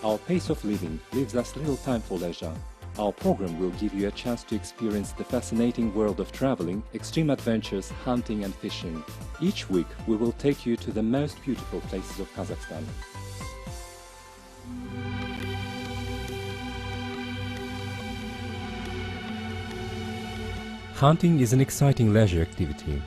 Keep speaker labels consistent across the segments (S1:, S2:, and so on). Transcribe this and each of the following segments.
S1: Our pace of living leaves us little time for leisure. Our program will give you a chance to experience the fascinating world of traveling, extreme adventures, hunting and fishing. Each week we will take you to the most beautiful places of Kazakhstan. Hunting is an exciting leisure activity.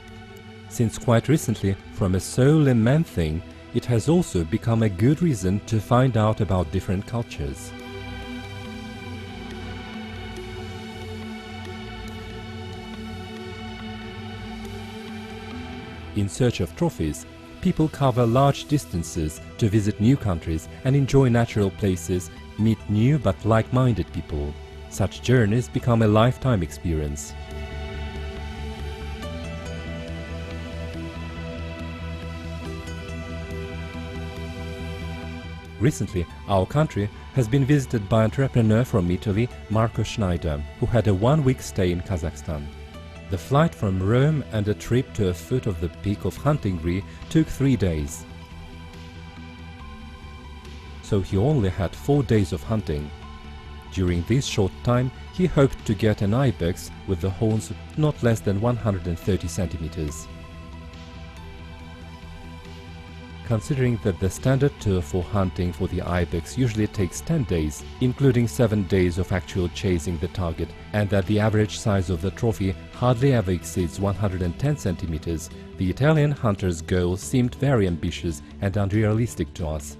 S1: Since quite recently, from a sole and man thing, it has also become a good reason to find out about different cultures. In search of trophies, people cover large distances to visit new countries and enjoy natural places, meet new but like-minded people. Such journeys become a lifetime experience. Recently, our country has been visited by an entrepreneur from Italy, Marco Shnider, who had a one-week stay in Kazakhstan. The flight from Rome and a trip to a foot of the peak of Khan Tengry took 3 days. So he only had 4 days of hunting. During this short time, he hoped to get an ibex with the horns not less than 130 centimeters. Considering that the standard tour for hunting for the ibex usually takes 10 days, including 7 days of actual chasing the target, and that the average size of the trophy hardly ever exceeds 110 centimeters, the Italian hunter's goal seemed very ambitious and unrealistic to us.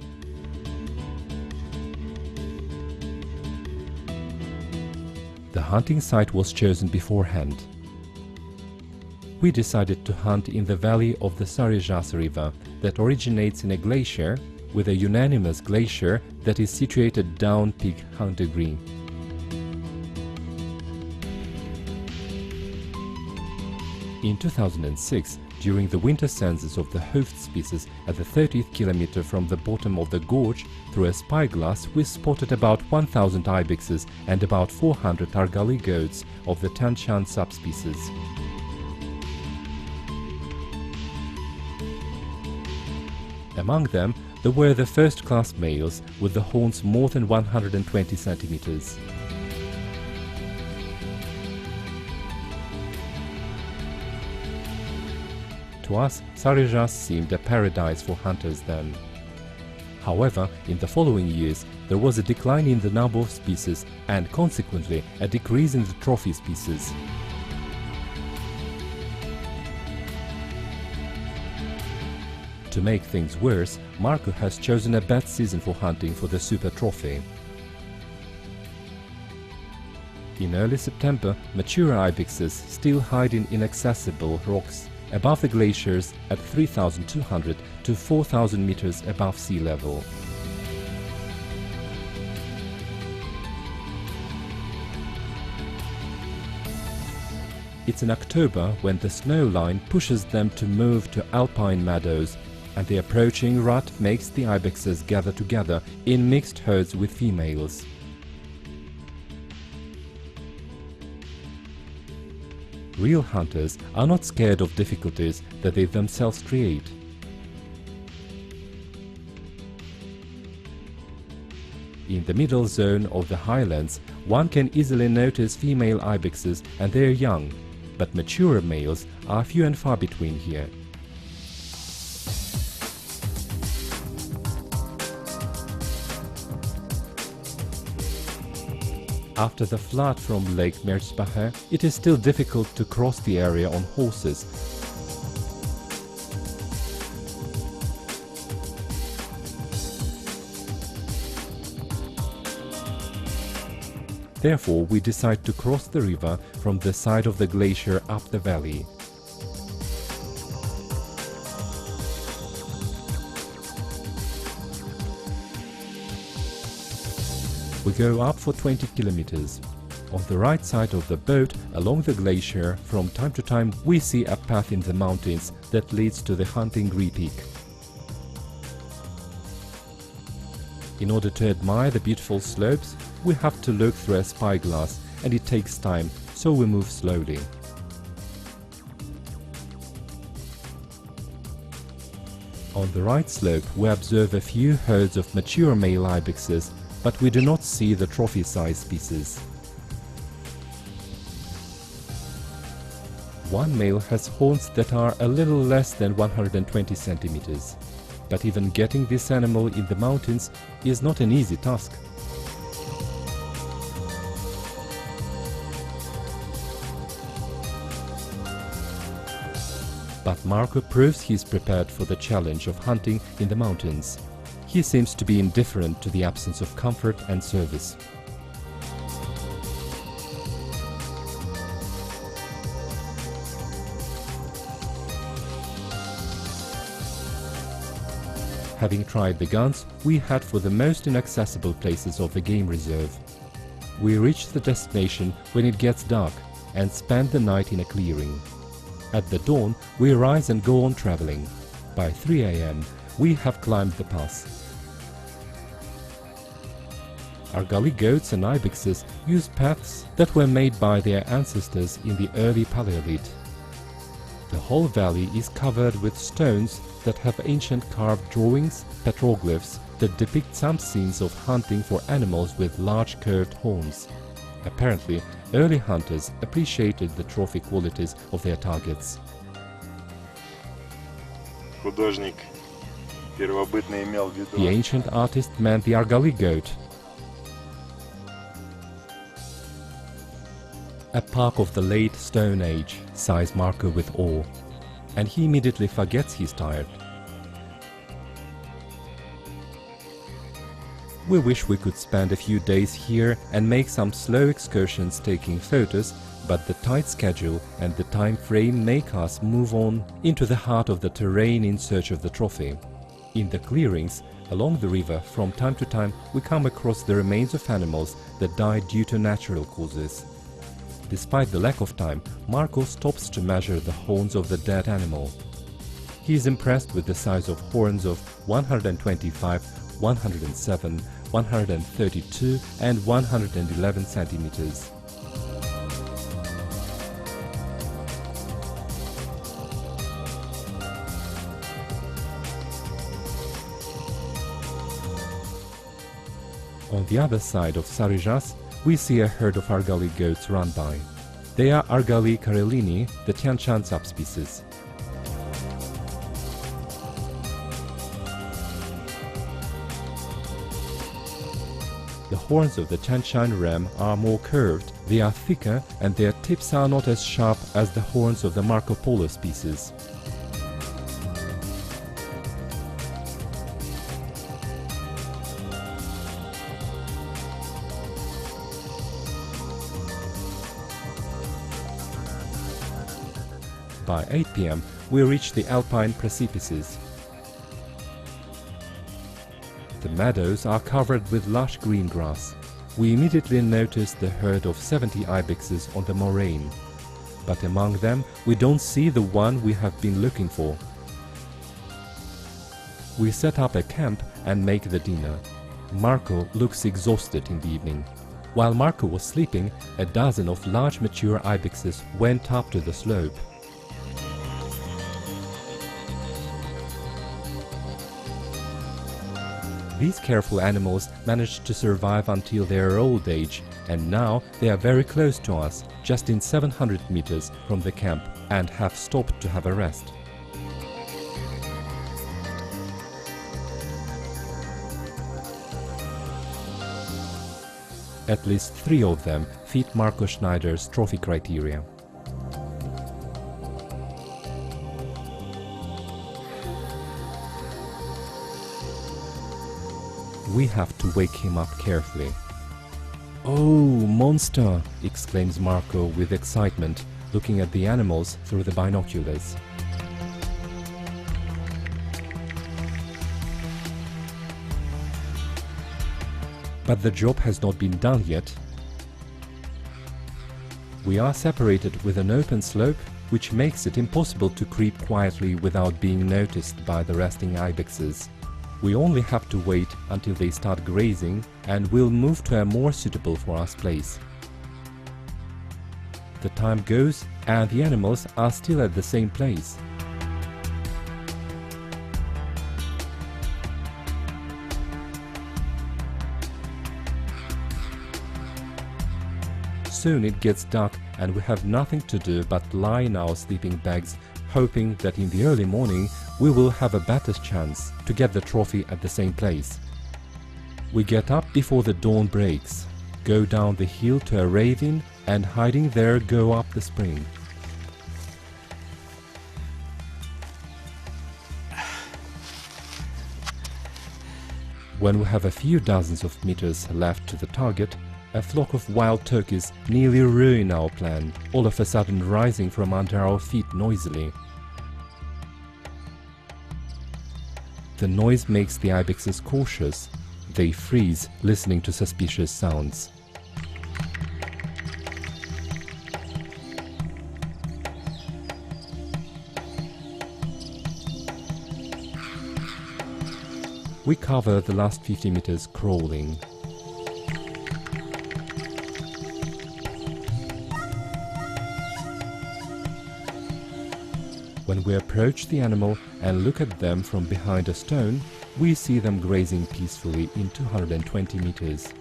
S1: The hunting site was chosen beforehand. We decided to hunt in the valley of the Sarezhas River that originates in a glacier, with a unanimous glacier that is situated down peak Khan Tengry. In 2006, during the winter census of the host species at the 30th kilometer from the bottom of the gorge, through a spyglass we spotted about 1,000 ibexes and about 400 Argali goats of the Tanshan subspecies. Among them, there were the first-class males with the horns more than 120 centimeters. To us, Sarezhas seemed a paradise for hunters then. However, in the following years, there was a decline in the number of species and, consequently, a decrease in the trophy species. To make things worse, Marco has chosen a bad season for hunting for the super trophy. In early September, mature ibexes still hide in inaccessible rocks above the glaciers at 3,200 to 4,000 meters above sea level. It's in October when the snow line pushes them to move to alpine meadows, and the approaching rut makes the ibexes gather together in mixed herds with females. Real hunters are not scared of difficulties that they themselves create. In the middle zone of the highlands, one can easily notice female ibexes and their young, but mature males are few and far between here. After the flood from Lake Merzbacher, it is still difficult to cross the area on horses. Therefore, we decide to cross the river from the side of the glacier up the valley. We go up for 20 kilometers. On the right side of the boat, along the glacier, from time to time we see a path in the mountains that leads to the Khan Tengry peak. In order to admire the beautiful slopes, we have to look through a spyglass, and it takes time, so we move slowly. On the right slope, we observe a few herds of mature male ibexes, but we do not see the trophy-size species. One male has horns that are a little less than 120 centimeters. But even getting this animal in the mountains is not an easy task. But Marco proves he's prepared for the challenge of hunting in the mountains. He seems to be indifferent to the absence of comfort and service. Having tried the guns, we head for the most inaccessible places of the game reserve. We reach the destination when it gets dark and spend the night in a clearing. At the dawn, we rise and go on traveling. By 3 a.m., we have climbed the pass. Argali goats and ibexes use paths that were made by their ancestors in the early Paleolith. The whole valley is covered with stones that have ancient carved drawings, petroglyphs, that depict some scenes of hunting for animals with large curved horns. Apparently, early hunters appreciated the trophy qualities of their targets.
S2: Художник первобытный имел в виду.
S1: The ancient artist meant the Argali goat. A park of the late Stone Age, sighs Marco with awe, and he immediately forgets he's tired. We wish we could spend a few days here and make some slow excursions taking photos, but the tight schedule and the time frame make us move on into the heart of the terrain in search of the trophy. In the clearings along the river, from time to time we come across the remains of animals that died due to natural causes. Despite the lack of time, Marco stops to measure the horns of the dead animal. He is impressed with the size of horns of 125, 107, 132 and 111 centimeters. On the other side of Sarijas, we see a herd of Argali goats run by. They are Argali karelini, the Tian Shan subspecies. The horns of the Tian Shan ram are more curved, they are thicker, and their tips are not as sharp as the horns of the Marco Polo species. By 8 p.m., we reach the alpine precipices. The meadows are covered with lush green grass. We immediately notice the herd of 70 ibexes on the moraine. But among them, we don't see the one we have been looking for. We set up a camp and make the dinner. Marco looks exhausted in the evening. While Marco was sleeping, a dozen of large mature ibexes went up to the slope. These careful animals managed to survive until their old age, and now they are very close to us, just in 700 meters from the camp, and have stopped to have a rest. At least 3 of them fit Marco Shnider's trophy criteria. We have to wake him up carefully. "Oh, monster!" exclaims Marco with excitement, looking at the animals through the binoculars. But the job has not been done yet. We are separated with an open slope, which makes it impossible to creep quietly without being noticed by the resting ibexes. We only have to wait until they start grazing, and we'll move to a more suitable for us place. The time goes, and the animals are still at the same place. Soon it gets dark and we have nothing to do but lie in our sleeping bags, hoping that in the early morning we will have a better chance to get the trophy at the same place. We get up before the dawn breaks, go down the hill to a ravine and hiding there go up the spring. When we have a few dozens of meters left to the target, a flock of wild turkeys nearly ruin our plan, all of a sudden rising from under our feet noisily. The noise makes the ibexes cautious. They freeze, listening to suspicious sounds. We cover the last 50 meters crawling. When we approach the animal and look at them from behind a stone, we see them grazing peacefully in 220 meters.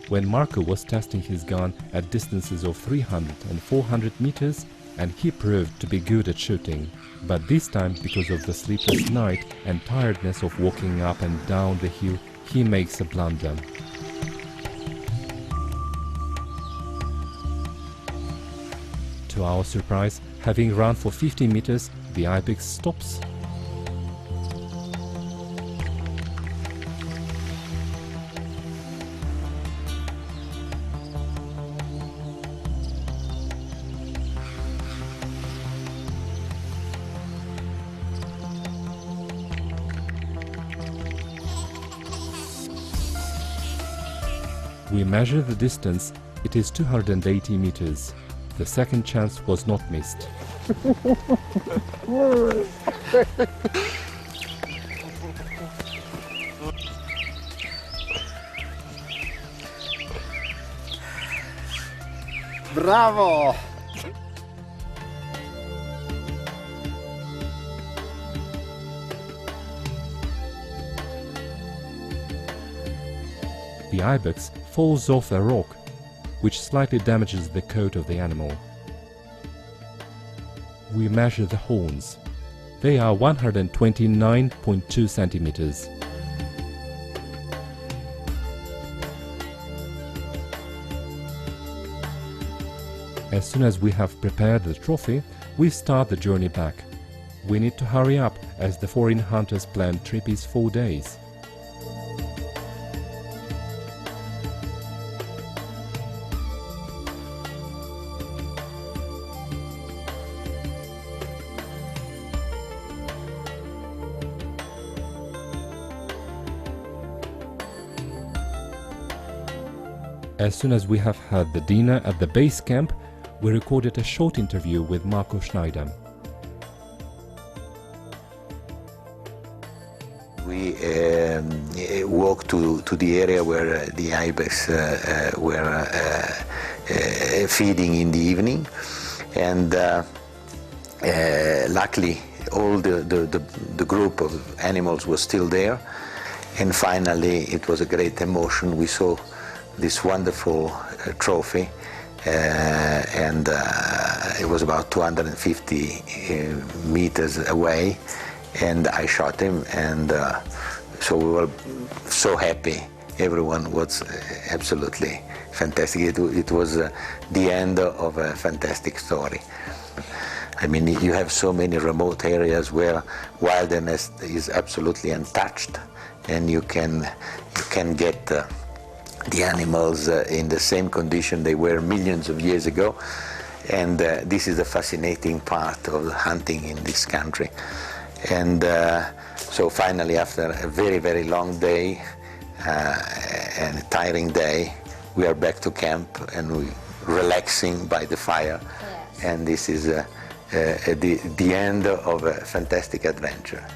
S1: When Marco was testing his gun at distances of 300 and 400 meters, and he proved to be good at shooting. But this time, because of the sleepless night and tiredness of walking up and down the hill, he makes a blunder. To our surprise, having run for 50 meters, the ibex stops. We measure the distance, it is 280 meters. The second chance was not missed.
S3: Bravo!
S1: The ibex falls off a rock, which slightly damages the coat of the animal. We measure the horns. They are 129.2 centimeters. As soon as we have prepared the trophy, we start the journey back. We need to hurry up as the foreign hunters' planned trip is 4 days. As soon as we have had the dinner at the base camp, we recorded a short interview with Marco Shnider.
S4: We walked to the area where the ibex were feeding in the evening, and luckily all the group of animals was still there, and finally it was a great emotion. We saw this wonderful trophy, and it was about 250 meters away, and I shot him, and so we were so happy. Everyone was absolutely fantastic. It was the end of a fantastic story. I mean, you have so many remote areas where wilderness is absolutely untouched, and you can get the animals in the same condition they were millions of years ago, and this is a fascinating part of hunting in this country. And so finally, after a very, very long day and a tiring day, we are back to camp and we relaxing by the fire. Yes. And this is the end of a fantastic adventure.